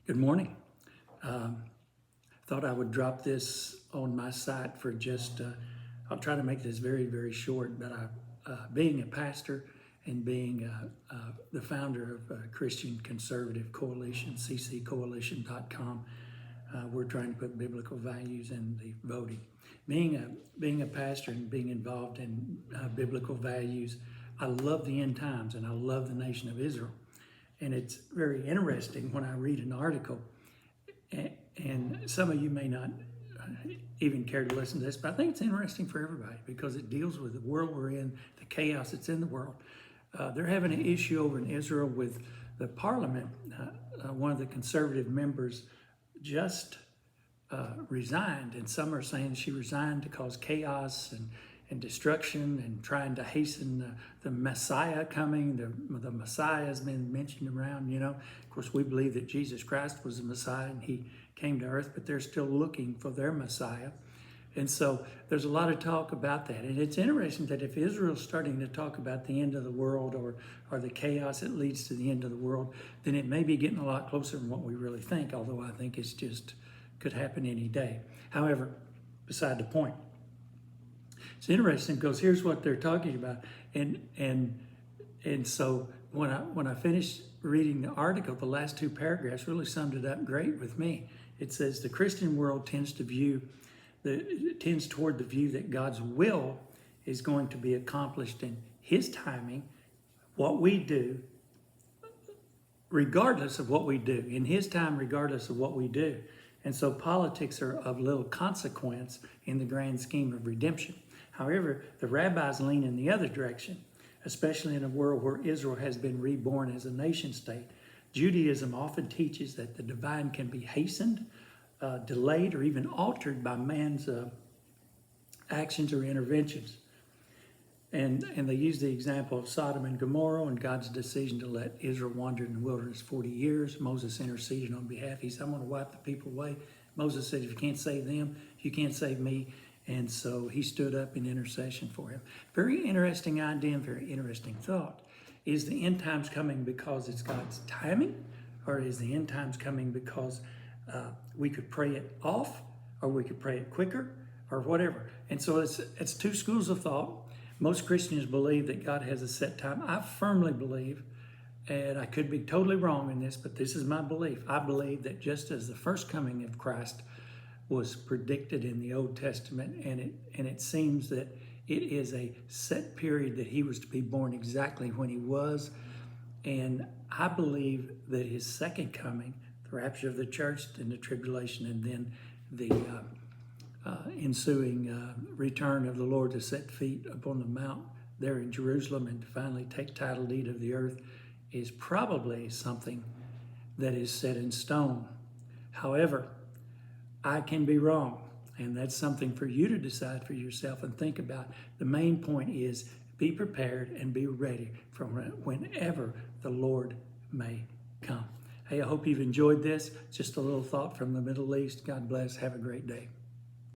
Good morning. Thought I would drop this on my site for just, I'll try to make this very, very short, but being a pastor and being the founder of Christian Conservative Coalition, cccoalition.com, we're trying to put biblical values in the voting. Being a pastor and being involved in biblical values, I love the end times and I love the nation of Israel. And it's very interesting when I read an article, and some of you may not even care to listen to this, but I think it's interesting for everybody because it deals with the world we're in, the chaos that's in the world. They're having an issue over in Israel with the parliament. One of the conservative members just resigned, and some are saying she resigned to cause chaos and destruction and trying to hasten the Messiah coming. The Messiah has been mentioned around, Of course, we believe that Jesus Christ was the Messiah and he came to earth, but they're still looking for their Messiah. And so there's a lot of talk about that. And it's interesting that if Israel's starting to talk about the end of the world or the chaos that leads to the end of the world, then it may be getting a lot closer than what we really think, although I think it's just could happen any day. However, beside the point. It's interesting because here's what they're talking about, and so when I finished reading the article, the last two paragraphs really summed it up great with me. It says the Christian world tends toward the view that God's will is going to be accomplished in His timing. What we do, regardless of what we do, in His time, regardless of what we do, and so politics are of little consequence in the grand scheme of redemption. However, the rabbis lean in the other direction, especially in a world where Israel has been reborn as a nation state. Judaism often teaches that the divine can be hastened, delayed, or even altered by man's actions or interventions. And they use the example of Sodom and Gomorrah and God's decision to let Israel wander in the wilderness 40 years. Moses interceded on behalf. He said, I'm going to wipe the people away. Moses said, if you can't save them, you can't save me. And so he stood up in intercession for him. Very interesting idea and very interesting thought. Is the end times coming because it's God's timing? Or is the end times coming because we could pray it off, or we could pray it quicker, or whatever? And so it's two schools of thought. Most Christians believe that God has a set time. I firmly believe, and I could be totally wrong in this, but this is my belief. I believe that just as the first coming of Christ was predicted in the Old Testament, and it seems that it is a set period that he was to be born exactly when he was. And I believe that his second coming, the rapture of the church, and the tribulation, and then the ensuing return of the Lord to set feet upon the mount there in Jerusalem and to finally take title deed of the earth, is probably something that is set in stone. However, I can be wrong, and that's something for you to decide for yourself and think about. The main point is be prepared and be ready for whenever the Lord may come. Hey, I hope you've enjoyed this. Just a little thought from the Middle East. God bless. Have a great day.